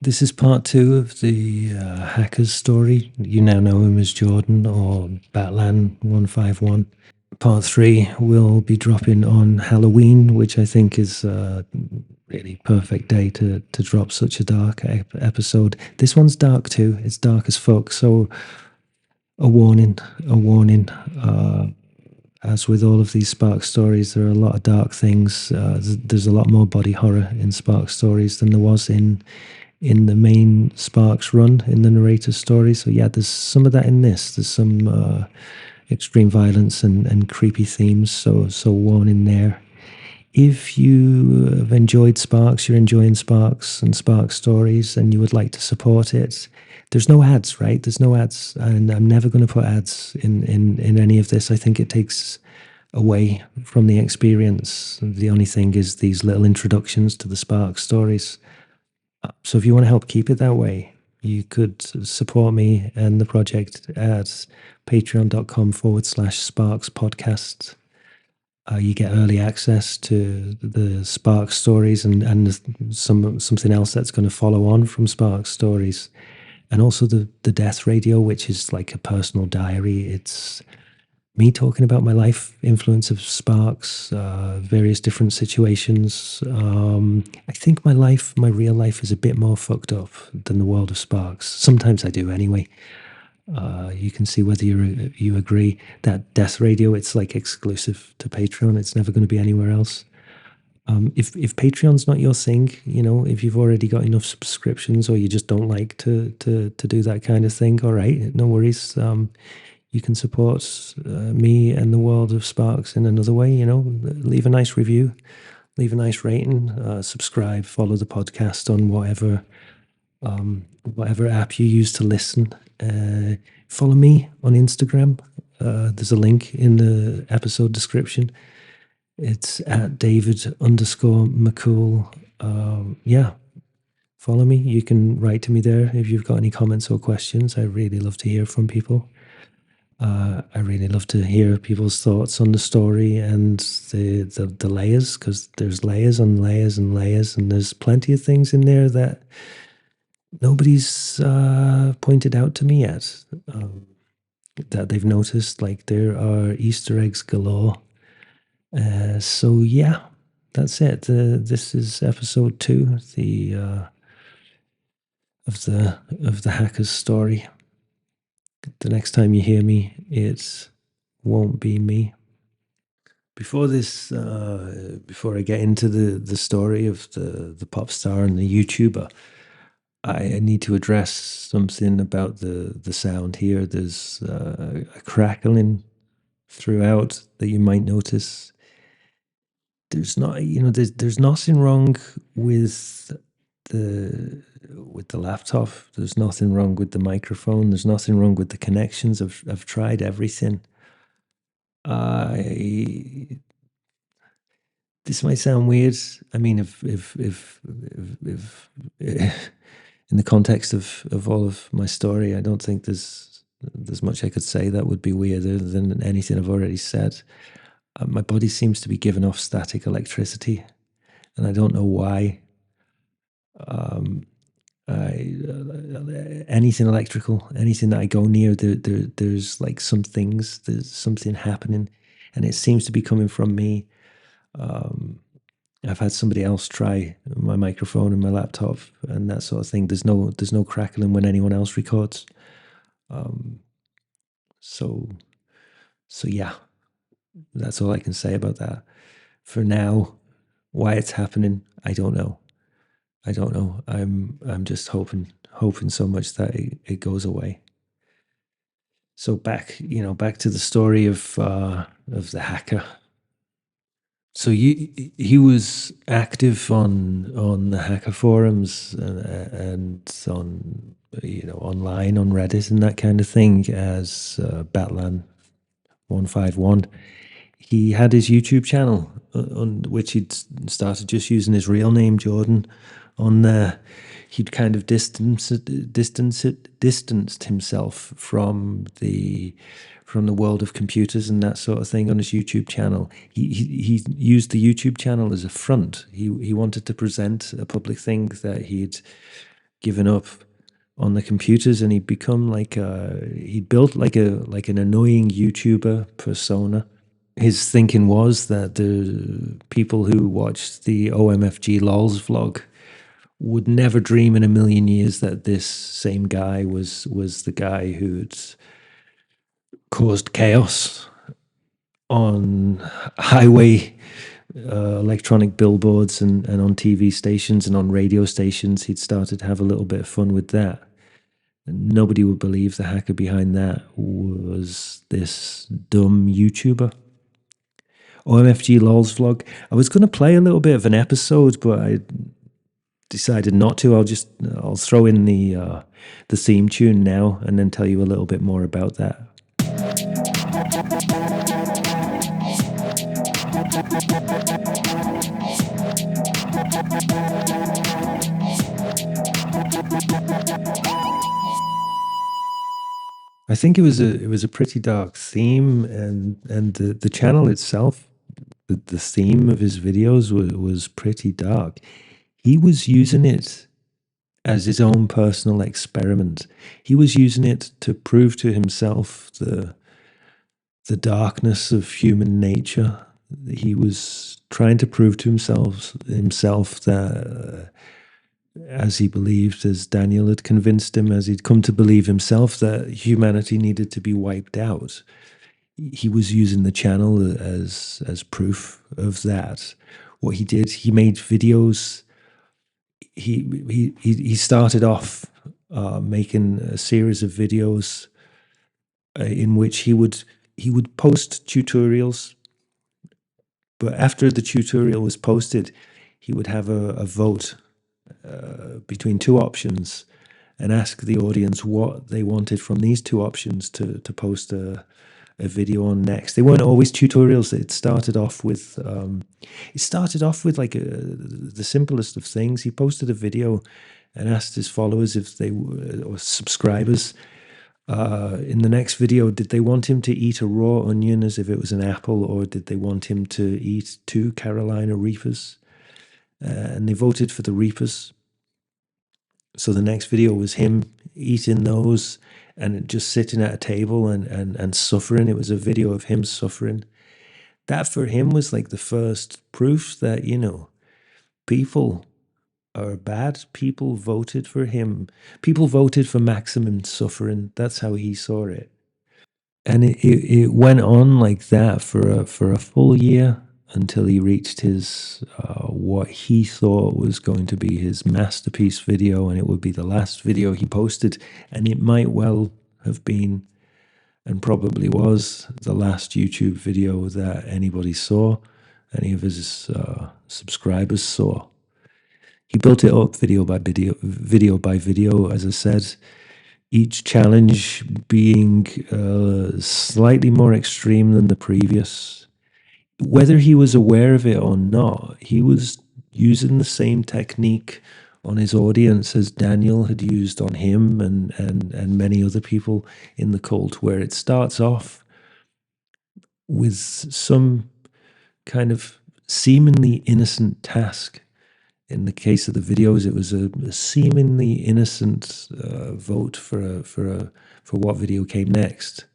This is part two of the hacker's story. You now know him as Jordan or Batlan151. Part three will be dropping on Halloween, which I think is a really perfect day to drop such a dark episode. This one's dark too. It's dark as fuck. So a warning, a warning. As with all of these Spark stories, there are a lot of dark things. There's a lot more body horror in Spark stories than there was in the main Sparks run in the narrator's story. So yeah, there's some of that in this. There's some extreme violence and creepy themes. So warning there. If you have enjoyed Sparks, you're enjoying Sparks and Sparks stories, and you would like to support it, there's no ads, right? There's no ads, and I'm never going to put ads in any of this. I think it takes away from the experience. The only thing is these little introductions to the Sparks stories. So if you want to help keep it that way, you could support me and the project at patreon.com/Sparks podcast. You get early access to the Sparks stories and something else that's going to follow on from Sparks stories. And also the Death Radio, which is like a personal diary. It's me talking about my life, influence of Sparks, various different situations. I think my real life is a bit more fucked up than the world of Sparks. Sometimes I do anyway. You can see whether you agree. That Death Radio, it's like exclusive to Patreon. It's never going to be anywhere else. If Patreon's not your thing, if you've already got enough subscriptions or you just don't like to do that kind of thing, all right, no worries. You can support me and the world of Sparks in another way. Leave a nice review, leave a nice rating, subscribe, follow the podcast on whatever app you use to listen. Follow me on Instagram. There's a link in the episode description. It's at David_McCool. Yeah, follow me. You can write to me there if you've got any comments or questions. I really love to hear from people. I really love to hear people's thoughts on the story and the layers, because there's layers and layers and layers, and there's plenty of things in there that nobody's pointed out to me yet, that they've noticed. Like, there are Easter eggs galore. So yeah, that's it. This is episode 2, of the hacker's story. The next time you hear me, it won't be me. Before I get into the story of the pop star and the YouTuber, I need to address something about the sound here. There's a crackling throughout that you might notice. There's nothing wrong with the laptop. There's nothing wrong with the microphone. There's nothing wrong with the connections. I've tried everything. This might sound weird. I mean, if in the context of all of my story, I don't think there's much I could say that would be weirder than anything I've already said. My body seems to be giving off static electricity, and I don't know why. Anything electrical, anything that I go near, there's like there's something happening, and it seems to be coming from me. I've had somebody else try my microphone and my laptop and that sort of thing. There's no crackling when anyone else records. So yeah, that's all I can say about that. For now, why it's happening, I don't know. I'm just hoping so much that it goes away. So back to the story of the hacker. So he was active on the hacker forums and on online on Reddit and that kind of thing as Batlan151. He had his YouTube channel on which he'd started just using his real name, Jordan. On there, he'd kind of distanced himself from the world of computers and that sort of thing on his YouTube channel. He used the YouTube channel as a front. He wanted to present a public thing that he'd given up on the computers, and he'd become he'd built like an annoying YouTuber persona. His thinking was that the people who watched the OMFG LOLZ vlog would never dream in a million years that this same guy was the guy who'd caused chaos on highway electronic billboards and on TV stations and on radio stations. He'd started to have a little bit of fun with that. And nobody would believe the hacker behind that was this dumb YouTuber. OMFG LOLZ vlog. I was going to play a little bit of an episode, but I decided not to. I'll throw in the theme tune now and then tell you a little bit more about that. I think it was a pretty dark theme, and the channel itself, the theme of his videos was pretty dark. He was using it as his own personal experiment. He was using it to prove to himself the darkness of human nature. He was trying to prove to himself that, as he believed, as Daniel had convinced him, as he'd come to believe himself, that humanity needed to be wiped out. He was using the channel as proof of that. What he did, he made videos. He started off making a series of videos in which he would post tutorials, but after the tutorial was posted, he would have a vote between two options and ask the audience what they wanted from these two options to post a video on next. They weren't always tutorials. It started off with like the simplest of things. He posted a video and asked his followers if they were, or subscribers, in the next video, did they want him to eat a raw onion as if it was an apple, or did they want him to eat 2 Carolina Reapers? And they voted for the Reapers. So the next video was him eating those and just sitting at a table and suffering. It was a video of him suffering. That for him was like the first proof that, people are bad. People voted for him. People voted for maximum suffering. That's how he saw it. And it went on like that for a full year until he reached his what he thought was going to be his masterpiece video, and it would be the last video he posted, and it might well have been, and probably was, the last YouTube video that anybody saw, any of his subscribers saw. He built it up video by video, as I said, each challenge being slightly more extreme than the previous. Whether he was aware of it or not, he was using the same technique on his audience as Daniel had used on him and many other people in the cult, where it starts off with some kind of seemingly innocent task. In the case of the videos, it was a seemingly innocent vote for what video came next.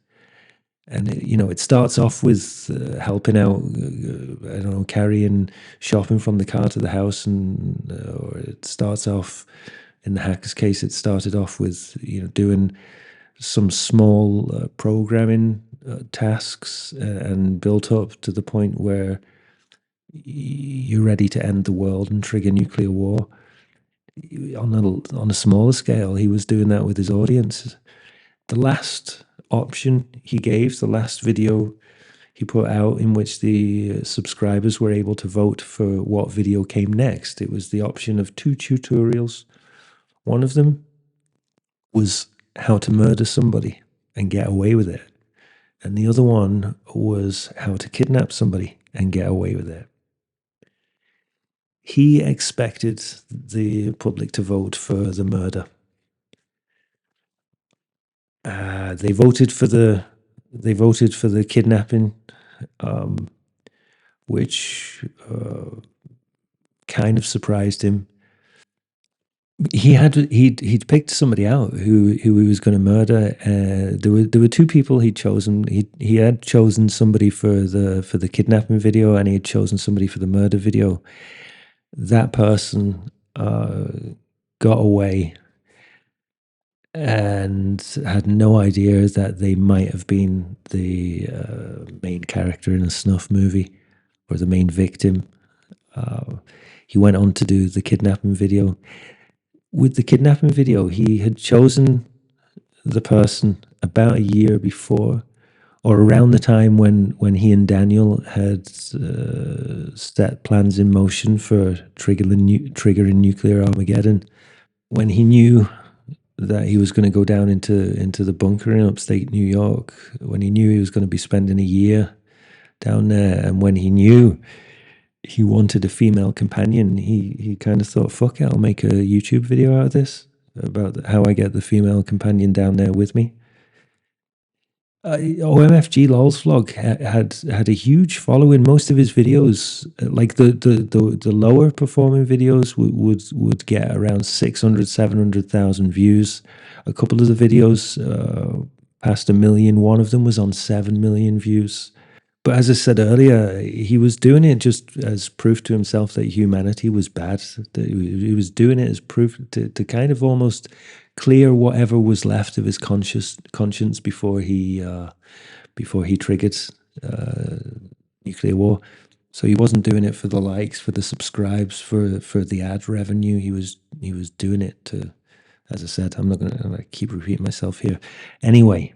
And it starts off with helping out, I don't know, carrying shopping from the car to the house, and or it starts off, in the hacker's case, it started off with doing some small programming tasks, and built up to the point where you're ready to end the world and trigger nuclear war. On a smaller scale, he was doing that with his audience. The last option he gave, the last video he put out in which the subscribers were able to vote for what video came next, it was the option of 2 tutorials. One of them was how to murder somebody and get away with it, and the other one was how to kidnap somebody and get away with it. He expected the public to vote for the murder. They voted for the kidnapping, which kind of surprised him. He'd picked somebody out who he was going to murder. There were two people he'd chosen. He had chosen somebody for the kidnapping video, and he had chosen somebody for the murder video. That person got away and had no idea that they might have been the main character in a snuff movie or the main victim. He went on to do the kidnapping video. With the kidnapping video, he had chosen the person about a year before, or around the time when he and Daniel had set plans in motion for triggering nuclear Armageddon. When he knew that he was going to go down into the bunker in upstate New York, when he knew he was going to be spending a year down there, and when he knew he wanted a female companion, he kind of thought, "Fuck it, I'll make a YouTube video out of this about how I get the female companion down there with me." OMFG LOLZ vlog had a huge following. Most of his videos, like the lower performing videos, would get around 600, 700,000 views. A couple of the videos passed a million. One of them was on 7 million views. But as I said earlier, he was doing it just as proof to himself that humanity was bad. That he was doing it as proof to kind of almost clear whatever was left of his conscience before he triggered uh, nuclear war. So he wasn't doing it for the likes, for the subscribes, for the ad revenue. He was doing it to, as I said, I'm gonna keep repeating myself here. Anyway,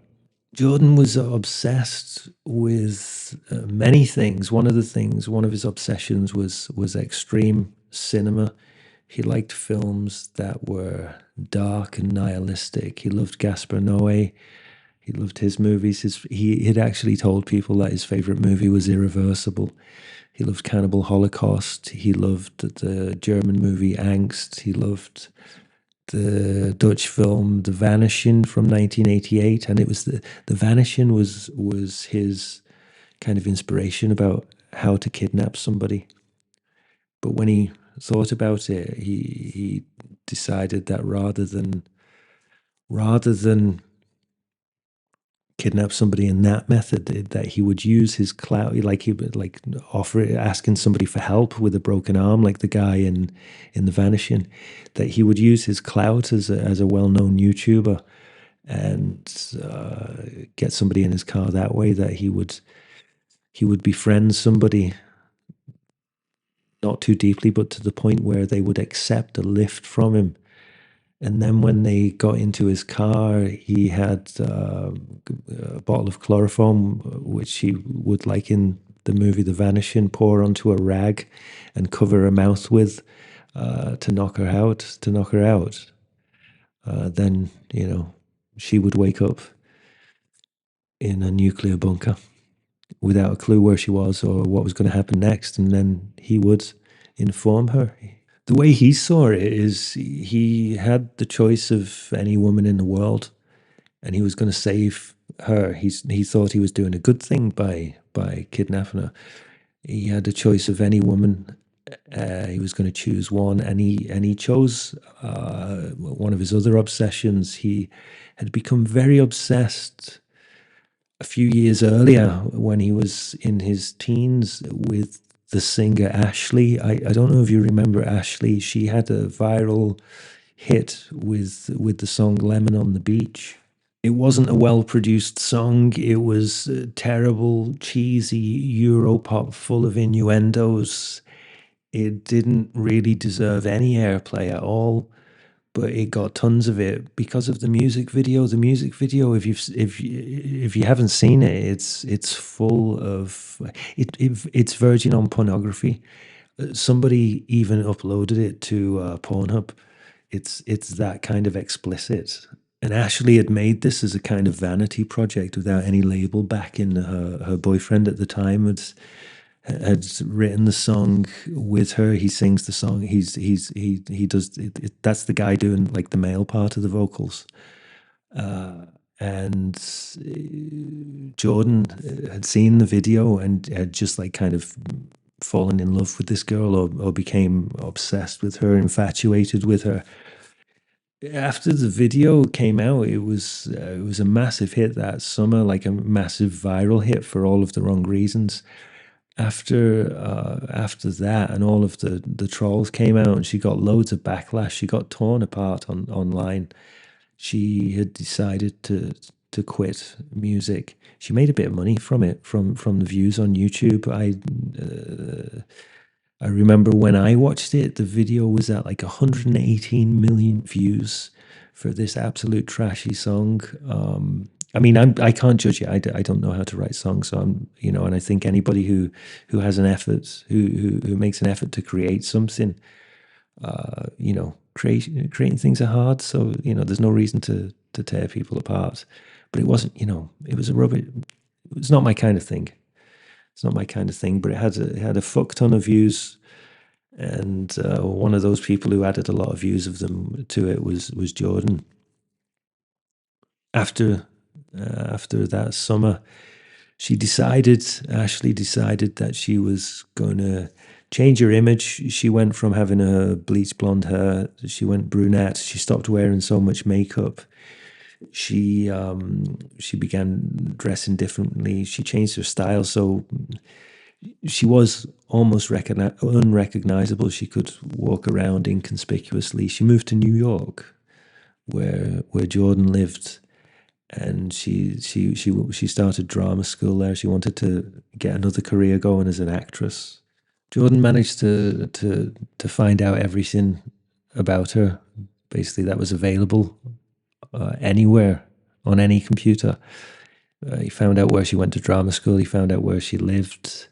Jordan was obsessed with many things. One of his obsessions was extreme cinema. He liked films that were dark and nihilistic. He loved Gaspar Noé. He loved his movies. He had actually told people that his favorite movie was Irreversible. He loved Cannibal Holocaust. He loved the German movie Angst. He loved the Dutch film The Vanishing from 1988, and it was the Vanishing was his kind of inspiration about how to kidnap somebody. But when he thought about it, he decided that rather than kidnap somebody in that method, that he would use his clout, like he would like asking somebody for help with a broken arm, like the guy in The Vanishing, that he would use his clout as a well-known YouTuber and get somebody in his car that way, that he would befriend somebody not too deeply, but to the point where they would accept a lift from him. And then when they got into his car, he had a bottle of chloroform, which he would, like in the movie The Vanishing, pour onto a rag and cover her mouth with to knock her out. Then, she would wake up in a nuclear bunker without a clue where she was or what was going to happen next. And then he would inform her. The way he saw it is he had the choice of any woman in the world, and he was going to save her. He thought he was doing a good thing by kidnapping her. He had a choice of any woman. He was going to choose one, and he chose one of his other obsessions. He had become very obsessed a few years earlier when he was in his teens with the singer Ashley. I don't know if you remember Ashley. She had a viral hit with the song Lemon on the Beach. It wasn't a well-produced song. It was terrible, cheesy Europop full of innuendos. It didn't really deserve any airplay at all, but it got tons of it because of the music video. The music video, if you haven't seen it, it's full of it's verging on pornography. Somebody even uploaded it to Pornhub. It's that kind of explicit. And Ashley had made this as a kind of vanity project without any label back in. Her boyfriend at the time had written the song with her. He sings the song. He does that's the guy doing like the male part of the vocals. And Jordan had seen the video and had just like kind of fallen in love with this girl, or became obsessed with her, infatuated with her. After the video came out, it was a massive hit that summer, like a massive viral hit for all of the wrong reasons. After that, and all of the trolls came out, and she got loads of backlash. She got torn apart online. She had decided to quit music. She made a bit of money from it, from the views on YouTube. I remember when I watched it, the video was at like 118 million views for this absolute trashy song. I mean, I can't judge it. I don't know how to write songs, so and I think anybody who has an effort, who makes an effort to create something, creating things are hard. So there's no reason to tear people apart. But it wasn't, it was a rubbish. It's not my kind of thing. It's not my kind of thing. But it had a fuck ton of views, and one of those people who added a lot of views of them to it was Jordan. After that summer, Ashley decided that she was going to change her image. She went from having a bleach blonde hair, she went brunette. She stopped wearing so much makeup. She began dressing differently. She changed her style, so she was almost unrecognizable. She could walk around inconspicuously. She moved to New York, where Jordan lived, and she started drama school there. She wanted to get another career going as an actress. Jordan managed to find out everything about her, basically, that was available anywhere on any computer. He found out where she went to drama school. He found out where she lived.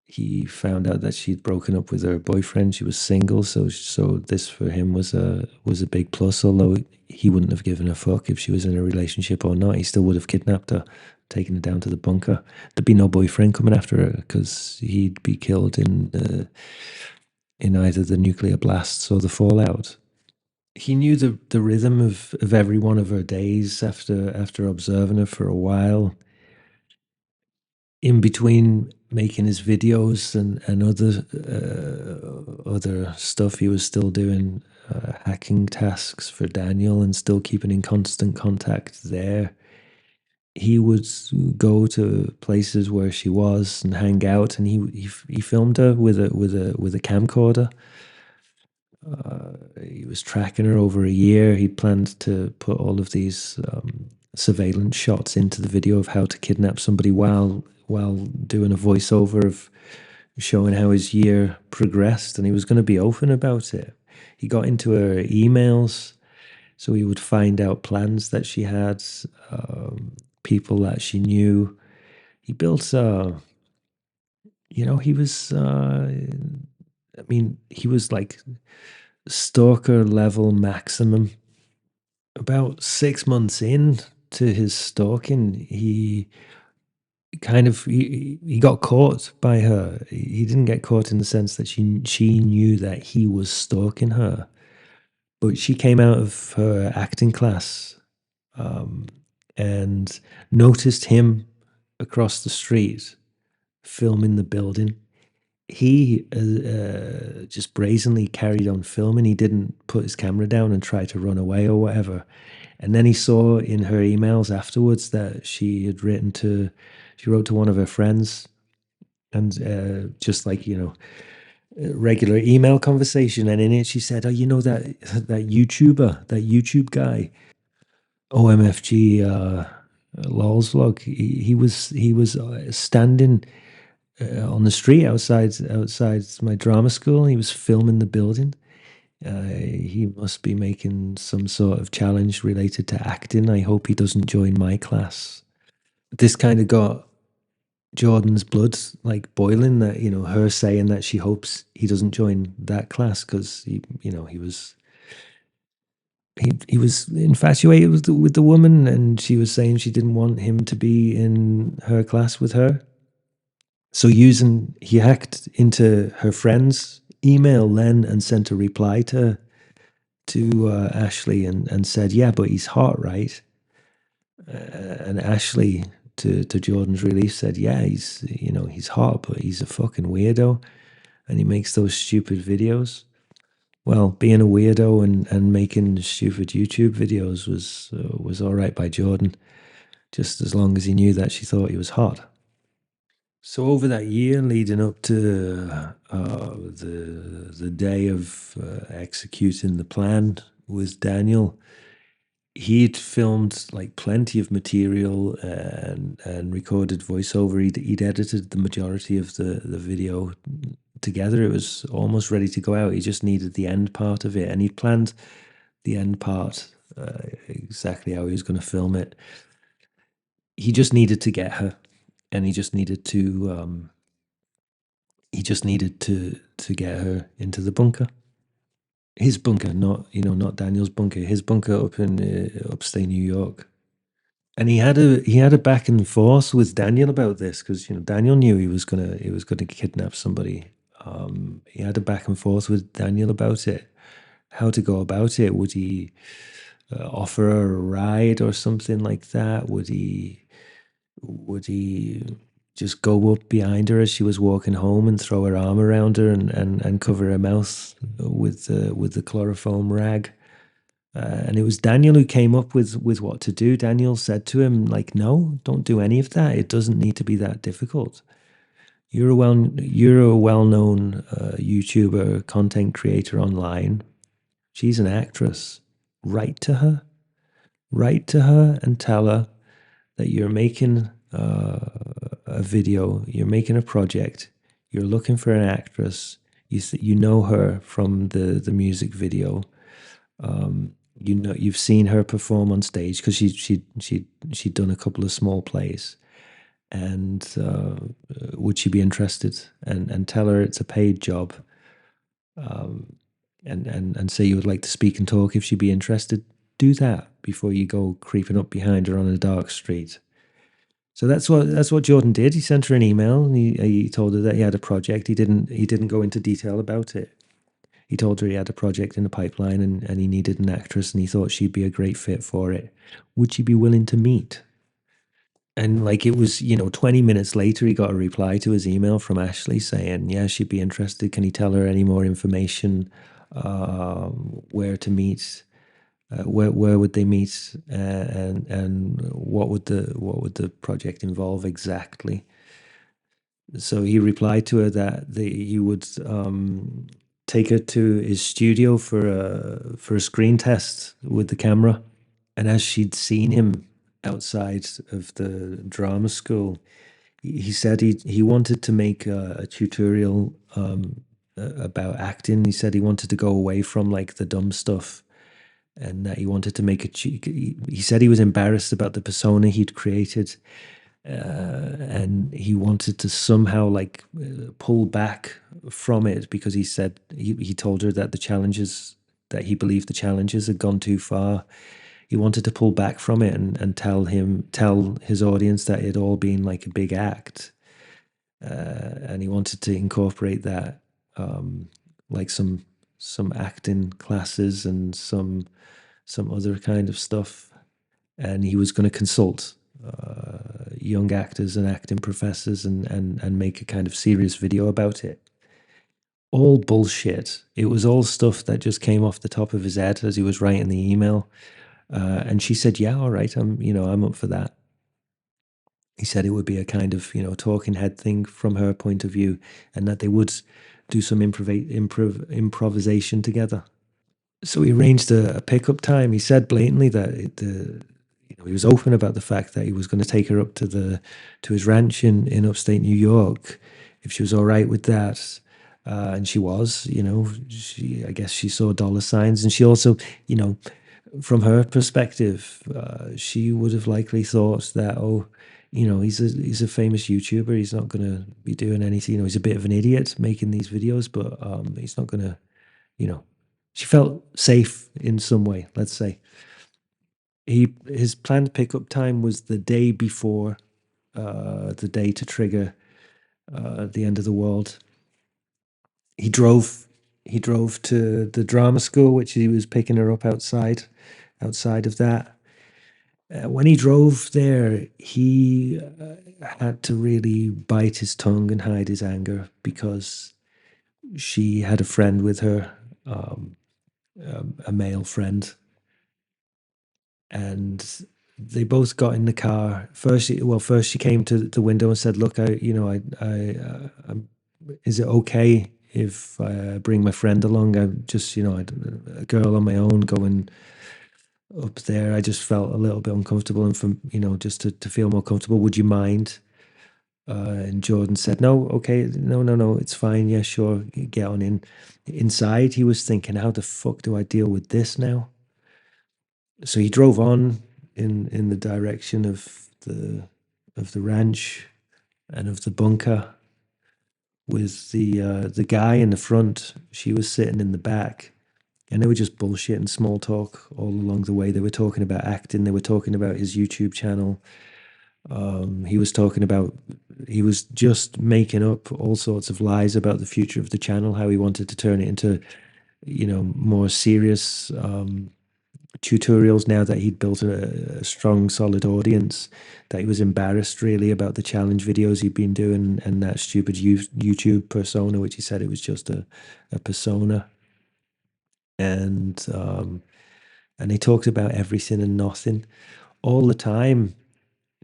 He found out that she'd broken up with her boyfriend. She was single, so this for him was a big plus. Although he wouldn't have given a fuck if she was in a relationship or not, he still would have kidnapped her, taken her down to the bunker. There'd be no boyfriend coming after her because he'd be killed in either the nuclear blasts or the fallout. He knew the rhythm of every one of her days after observing her for a while. In between making his videos and other stuff, he was still doing hacking tasks for Daniel and still keeping in constant contact there. He would go to places where she was and hang out, and he filmed her with a camcorder. He was tracking her over a year. He planned to put all of these surveillance shots into the video of how to kidnap somebody while doing a voiceover of showing how his year progressed, and he was going to be open about it. He got into her emails, so he would find out plans that she had, people that she knew. He built, he was, he was like stalker level maximum. About 6 months in to his stalking, he got caught by her. He didn't get caught in the sense that she knew that he was stalking her, but she came out of her acting class, um, and noticed him across the street filming the building. He just brazenly carried on filming. He didn't put his camera down and try to run away or whatever. And then he saw in her emails afterwards that she wrote to one of her friends, and just like, regular email conversation. And in it, she said, "Oh, you know that YouTuber, that YouTube guy, OMFG LOLZ vlog. He was standing on the street outside my drama school. He was filming the building. He must be making some sort of challenge related to acting. I hope he doesn't join my class." This kind of got Jordan's blood like boiling, that her saying that she hopes he doesn't join that class because he was infatuated with the woman, and she was saying she didn't want him to be in her class with her. So he hacked into her friend's email then and sent a reply to Ashley, and said, "Yeah, but he's hot, right?" And Ashley, to Jordan's relief, said, "Yeah, he's hot, but he's a fucking weirdo, and he makes those stupid videos." Well, being a weirdo and making stupid YouTube videos was all right by Jordan, just as long as he knew that she thought he was hot. So over that year leading up to the day of executing the plan with Daniel, he'd filmed like plenty of material and recorded voiceover. He'd edited the majority of the video together. It was almost ready to go out. He just needed the end part of it, and he'd planned the end part exactly how he was going to film it. He just needed to get her, and he just needed to get her into the bunker. His bunker, not Daniel's bunker. His bunker up in upstate New York. And he had a back and forth with Daniel about this because Daniel knew he was gonna kidnap somebody. He had a back and forth with Daniel about it, how to go about it. Would he offer her a ride or something like that? Would he just go up behind her as she was walking home and throw her arm around her and cover her mouth with the chloroform rag? And it was Daniel who came up with what to do. Daniel said to him, like, no, don't do any of that. It doesn't need to be that difficult. You're a well-known YouTuber, content creator online. She's an actress. Write to her. Write to her and tell her that you're making a video, you're making a project, you're looking for an actress. You know her from the music video. You've seen her perform on stage because she'd done a couple of small plays, and would she be interested? And tell her it's a paid job, and say you would like to speak and talk if she'd be interested. Do that before you go creeping up behind her on a dark street. So that's what Jordan did. He sent her an email and he told her that he had a project. He didn't go into detail about it. He told her he had a project in the pipeline and he needed an actress and he thought she'd be a great fit for it. Would she be willing to meet? And like it was, 20 minutes later, he got a reply to his email from Ashley saying, yeah, she'd be interested. Can he tell her any more information? Where to meet? Where would they meet? And what would the project involve exactly? So he replied to her that he would take her to his studio for a screen test with the camera. And as she'd seen him outside of the drama school, he said he wanted to make a tutorial about acting. He said he wanted to go away from like the dumb stuff, and that he wanted to make a. He said he was embarrassed about the persona he'd created, and he wanted to somehow like pull back from it because he said he told her that he believed the challenges had gone too far. He wanted to pull back from it and tell his audience that it had all been like a big act, and he wanted to incorporate that, like some acting classes and some other kind of stuff. And he was going to consult young actors and acting professors and make a kind of serious video about it. All bullshit. It was all stuff that just came off the top of his head as he was writing the email. And she said, "Yeah, all right, I'm up for that." He said it would be a kind of talking head thing from her point of view, and that they would do some improvisation together. So he arranged a pickup time. He said blatantly that he was open about the fact that he was going to take her up to his ranch in upstate New York if she was all right with that. And she was. I guess she saw dollar signs, and she also, from her perspective, she would have likely thought that, oh, he's a famous YouTuber. He's not going to be doing anything. He's a bit of an idiot making these videos, but he's not going to, you know. She felt safe in some way. Let's say his planned pickup time was the day before the day to trigger the end of the world. He drove. He drove to the drama school, which he was picking her up outside of that. When he drove there, he had to really bite his tongue and hide his anger because she had a friend with her, a male friend, and they both got in the car. First she came to the window and said, "Look, is it okay if I bring my friend along? I'm just, a girl on my own going up there. I just felt a little bit uncomfortable, and just to feel more comfortable, would you mind?" And Jordan said, "No, okay, no, it's fine. Yeah, sure, get on in." Inside, he was thinking, "How the fuck do I deal with this now?" So he drove on in the direction of the ranch and of the bunker, with the guy in the front. She was sitting in the back, and they were just bullshitting small talk all along the way. They were talking about acting. They were talking about his YouTube channel. He was talking about, he was just making up all sorts of lies about the future of the channel, how he wanted to turn it into, more serious tutorials now that he'd built a strong, solid audience, that he was embarrassed really about the challenge videos he'd been doing and that stupid YouTube persona, which he said it was just a persona. And he talked about everything and nothing all the time.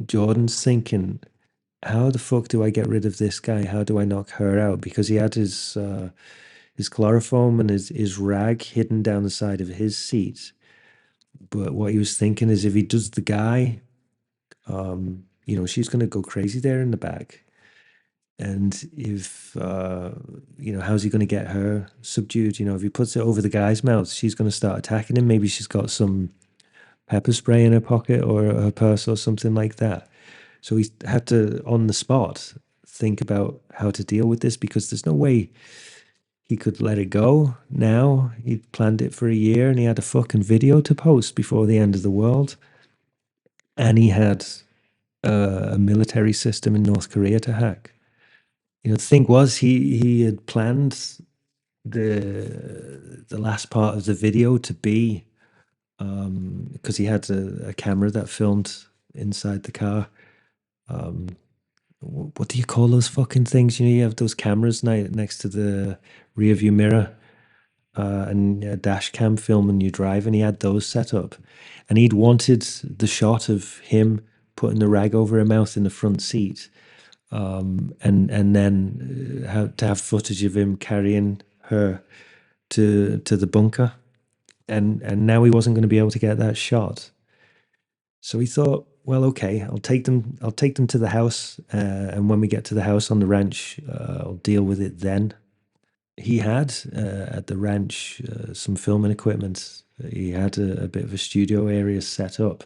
Jordan's thinking, how the fuck do I get rid of this guy? How do I knock her out? Because he had his chloroform and his rag hidden down the side of his seat. But what he was thinking is, if he does the guy, she's going to go crazy there in the back. And if, how's he going to get her subdued? If he puts it over the guy's mouth, she's going to start attacking him. Maybe she's got some pepper spray in her pocket or her purse or something like that. So he had to, on the spot, think about how to deal with this, because there's no way he could let it go now. He'd planned it for a year and he had a fucking video to post before the end of the world. And he had a military system in North Korea to hack. The thing was, he had planned the last part of the video to be, because he had a camera that filmed inside the car. What do you call those fucking things? You have those cameras next to the rear view mirror, and a dash cam filming you drive, and he had those set up. And he'd wanted the shot of him putting the rag over her mouth in the front seat, and then to have footage of him carrying her to the bunker. And now he wasn't going to be able to get that shot. So he thought, well, okay, I'll take them to the house, and when we get to the house on the ranch, I'll deal with it then. He had at the ranch some filming equipment. He had a bit of a studio area set up,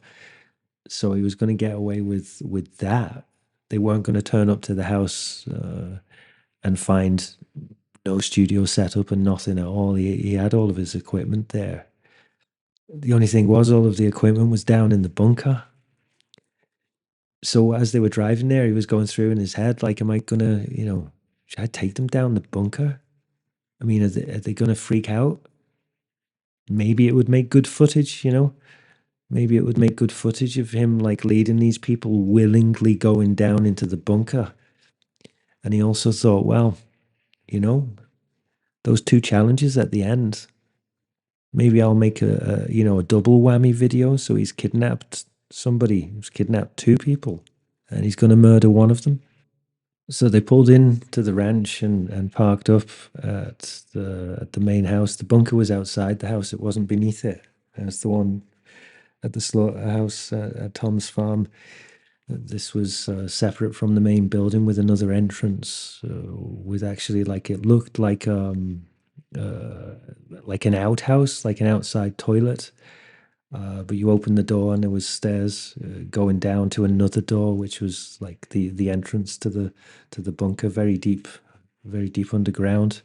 so he was going to get away with that. They weren't going to turn up to the house and find no studio set up and nothing at all. He had all of his equipment there. The only thing was, all of the equipment was down in the bunker. So as they were driving there, he was going through in his head, like, am I gonna, should I take them down the bunker? I mean, are they gonna freak out? Maybe it would make good footage, Maybe it would make good footage of him, like, leading these people willingly going down into the bunker. And he also thought, well, those two challenges at the end, maybe I'll make a double whammy video. So he's kidnapped somebody, he's kidnapped two people, and he's going to murder one of them. So they pulled in to the ranch and parked up at the main house. The bunker was outside the house; it wasn't beneath it. It's the one at the slaughterhouse at Tom's farm. This was separate from the main building, with another entrance, with actually, like, it looked like an outhouse, like an outside toilet. But you opened the door and there was stairs going down to another door, which was like the entrance to the bunker, very deep underground.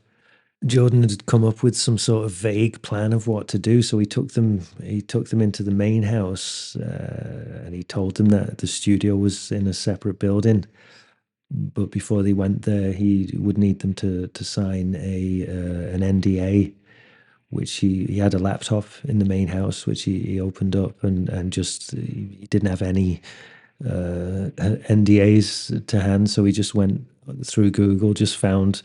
Jordan had come up with some sort of vague plan of what to do, so he took them into the main house, and he told them that the studio was in a separate building. But before they went there, he would need them to sign an NDA, which he had a laptop in the main house, which he opened up, and just, he didn't have any NDAs to hand, so he just went through Google, just found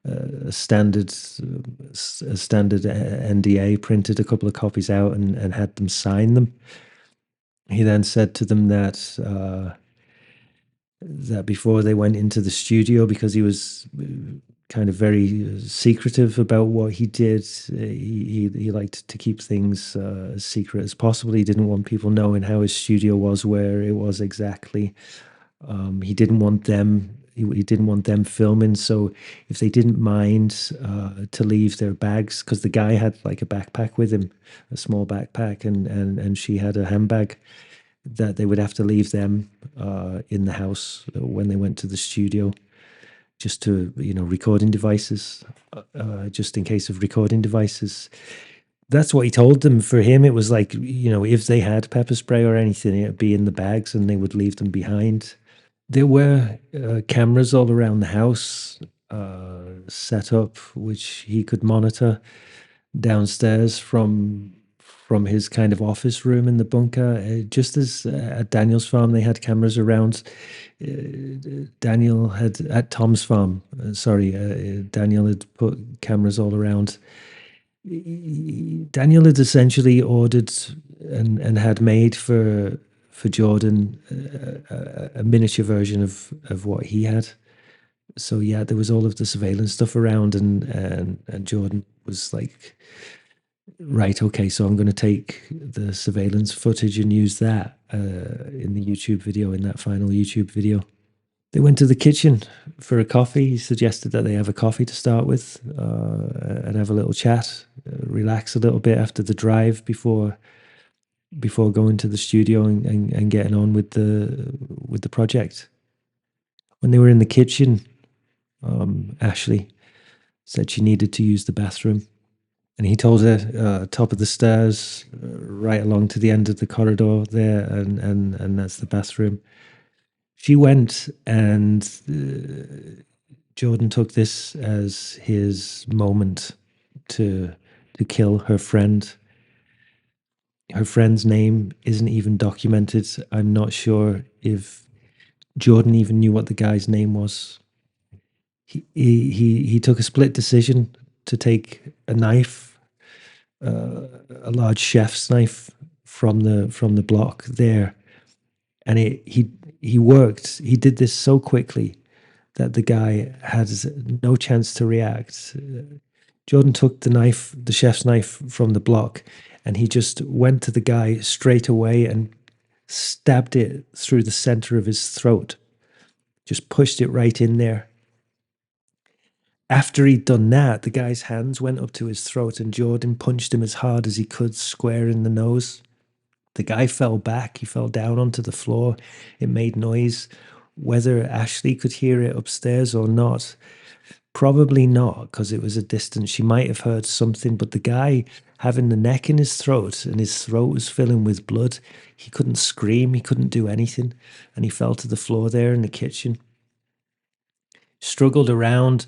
a standard a standard NDA, printed a couple of copies out and had them sign them. He then said to them that before they went into the studio, because he was kind of very secretive about what he did, he liked to keep things as secret as possible. He didn't want people knowing how his studio was, where it was exactly. He didn't want them. He didn't want them filming. So if they didn't mind to leave their bags, because the guy had like a backpack with him, a small backpack, and she had a handbag, that they would have to leave them in the house when they went to the studio, just to, recording devices, just in case of recording devices. That's what he told them. For him, it was like, if they had pepper spray or anything, it'd be in the bags and they would leave them behind. There were cameras all around the house set up, which he could monitor downstairs from his kind of office room in the bunker. Just as at Daniel's farm, they had cameras around. Daniel had at Tom's farm. Daniel had put cameras all around. Daniel had essentially ordered and had made for Jordan a miniature version of what he had. So yeah, there was all of the surveillance stuff around, and Jordan was like, right, okay, so I'm going to take the surveillance footage and use that in the YouTube video, in that final YouTube video. They went to the kitchen for a coffee. He suggested that they have a coffee to start with and have a little chat, relax a little bit after the drive before going to the studio and getting on with the project. When they were in the kitchen, Ashley said she needed to use the bathroom. And he told her, top of the stairs, right along to the end of the corridor there, and that's the bathroom. She went, and Jordan took this as his moment to kill her friend. Her friend's name isn't even documented. I'm not sure if Jordan even knew what the guy's name was. He took a split decision to take a knife, a large chef's knife from the block there, and he did this so quickly that the guy had no chance to react. Jordan took the chef's knife from the block, and he just went to the guy straight away and stabbed it through the center of his throat. Just pushed it right in there. After he'd done that, the guy's hands went up to his throat, and Jordan punched him as hard as he could, square in the nose. The guy fell back. He fell down onto the floor. It made noise. Whether Ashley could hear it upstairs or not, probably not, because it was a distance. She might have heard something, but the guy having the neck in his throat, and his throat was filling with blood, he couldn't scream. He couldn't do anything. And he fell to the floor there in the kitchen. Struggled around.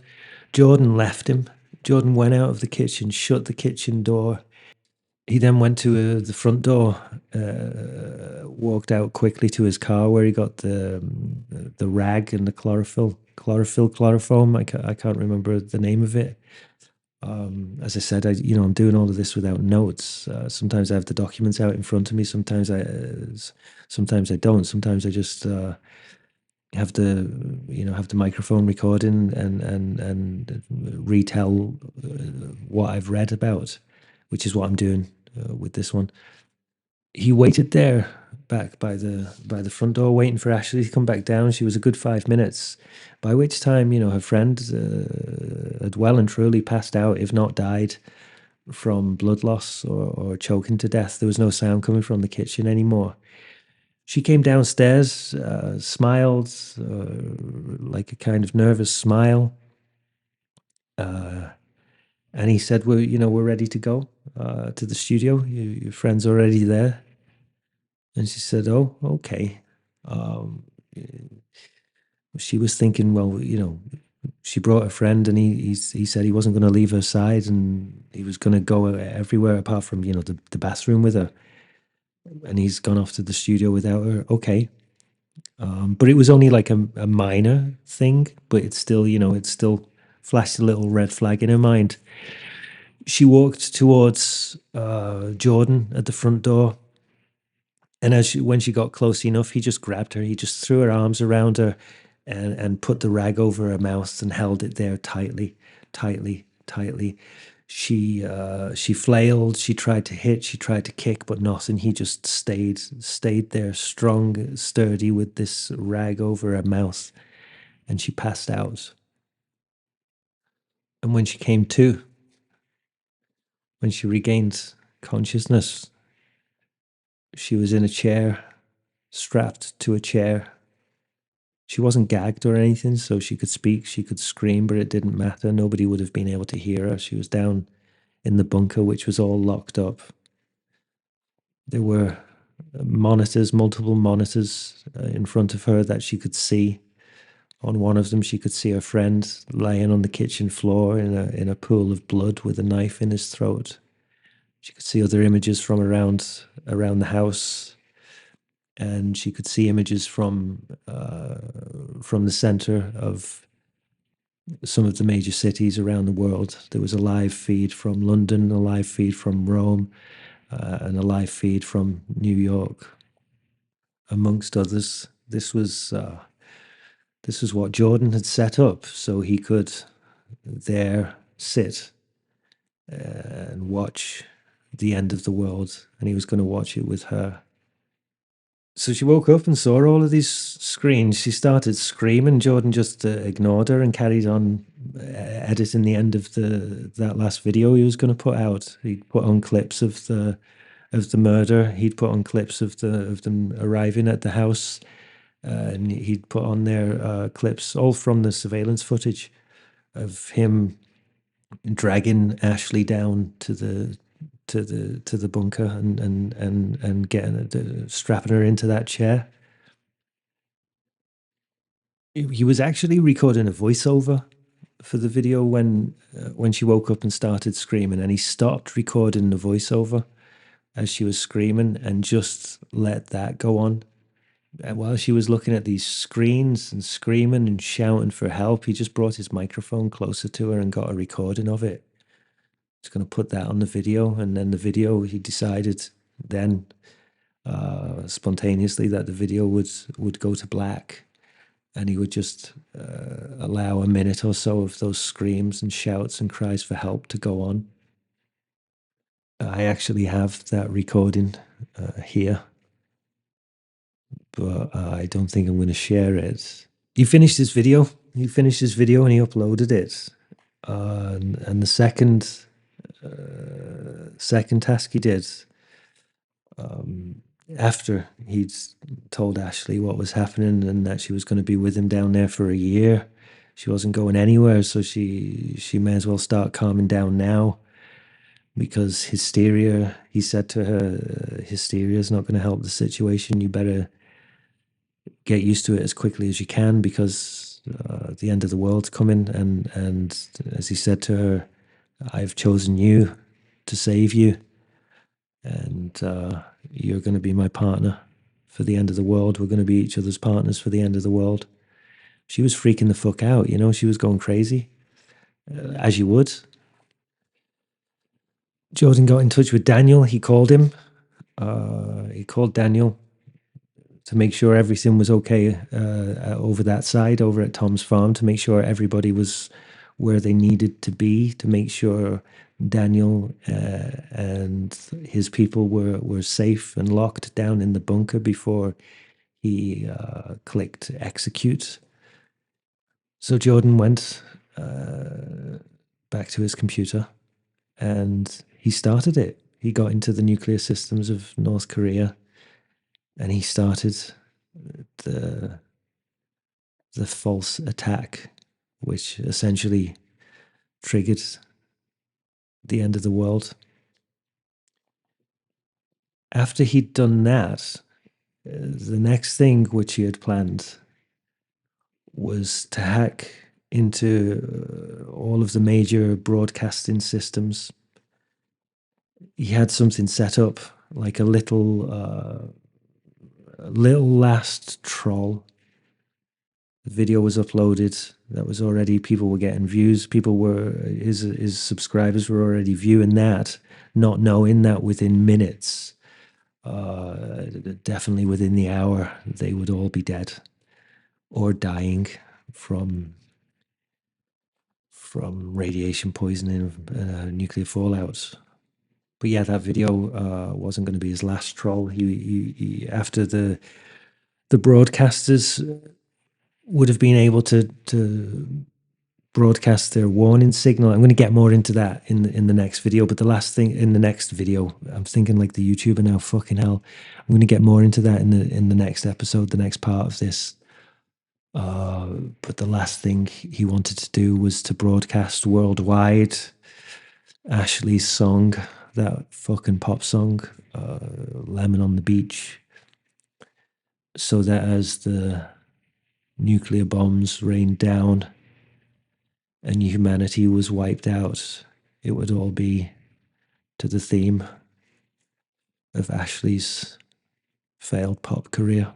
Jordan left him. Jordan went out of the kitchen, shut the kitchen door. He then went to the front door, walked out quickly to his car, where he got the rag and the chloroform. I can't remember the name of it. As I said, I'm doing all of this without notes. Sometimes I have the documents out in front of me. Sometimes I don't. Sometimes I just have the microphone recording and retell what I've read about, which is what I'm doing with this one. He waited there back by the front door, waiting for Ashley to come back down. She was a good 5 minutes, by which time her friend had well and truly passed out, if not died, from blood loss or choking to death. There was no sound coming from the kitchen anymore. She came downstairs, smiled, like a kind of nervous smile. And he said, we're ready to go to the studio. Your friend's already there. And she said, oh, okay. She was thinking, well, she brought a friend, and he said he wasn't going to leave her side, and he was going to go everywhere apart from, the bathroom with her. And he's gone off to the studio without her. Okay. But it was only like a minor thing, but it's still, flashed a little red flag in her mind. She walked towards Jordan at the front door. And when she got close enough, he just grabbed her. He just threw her arms around her and put the rag over her mouth and held it there tightly, tightly, tightly. She flailed. She tried to hit. She tried to kick, but nothing. He just stayed there, strong, sturdy, with this rag over her mouth, and she passed out. And when she came to, when she regained consciousness, she was in a chair, strapped to a chair. She wasn't gagged or anything, so she could speak, she could scream, but it didn't matter. Nobody would have been able to hear her. She was down in the bunker, which was all locked up. There were monitors, multiple monitors in front of her that she could see. On one of them, she could see her friend laying on the kitchen floor in a pool of blood with a knife in his throat. She could see other images from around the house, and she could see images from the center of some of the major cities around the world. There was a live feed from London, a live feed from Rome, and a live feed from New York, amongst others. This was what Jordan had set up, so he could there sit and watch the end of the world, and he was going to watch it with her. So she woke up and saw all of these screens. She started screaming. Jordan just ignored her and carried on editing the end of that last video he was going to put out. He'd put on clips of the murder. He'd put on clips of them arriving at the house, and he'd put on there clips all from the surveillance footage of him dragging Ashley down to the bunker and getting strapping her into that chair. He was actually recording a voiceover for the video when she woke up and started screaming, and he stopped recording the voiceover as she was screaming and just let that go on. And while she was looking at these screens and screaming and shouting for help, he just brought his microphone closer to her and got a recording of it. He's going to put that on the video, and then the video, he decided then spontaneously that the video would go to black, and he would just allow a minute or so of those screams and shouts and cries for help to go on. I actually have that recording here, but I don't think I'm going to share it. He finished his video. And he uploaded it. And the second task he did, after he'd told Ashley what was happening and that she was going to be with him down there for a year, she wasn't going anywhere, so she may as well start calming down now, because hysteria, he said to her, hysteria is not going to help the situation. You better get used to it as quickly as you can, because the end of the world's coming, and as he said to her, I've chosen you to save you, and you're going to be my partner for the end of the world. We're going to be each other's partners for the end of the world. She was freaking the fuck out, she was going crazy, as you would. Jordan got in touch with Daniel. He called him. He called Daniel to make sure everything was okay over that side, over at Tom's farm, to make sure everybody was where they needed to be, to make sure Daniel and his people were safe and locked down in the bunker before he clicked execute. So Jordan went back to his computer and he started it. He got into the nuclear systems of North Korea, and he started the false attack, which essentially triggered the end of the world. After he'd done that, the next thing which he had planned was to hack into all of the major broadcasting systems. He had something set up, like a little last troll The video was uploaded. That was already, people were getting views. People were, his subscribers were already viewing that, not knowing that within minutes, definitely within the hour, they would all be dead or dying from radiation poisoning, nuclear fallout. But yeah, that video wasn't going to be his last troll. He after the broadcasters would have been able to broadcast their warning signal. I'm going to get more into that in the next video. But the last thing in the next video, I'm thinking like the YouTuber now. Fucking hell, I'm going to get more into that in the next episode, the next part of this. But the last thing he wanted to do was to broadcast worldwide Ashley's song, that fucking pop song, Lemon on the Beach, so that as the nuclear bombs rained down and humanity was wiped out, it would all be to the theme of Ashley's failed pop career.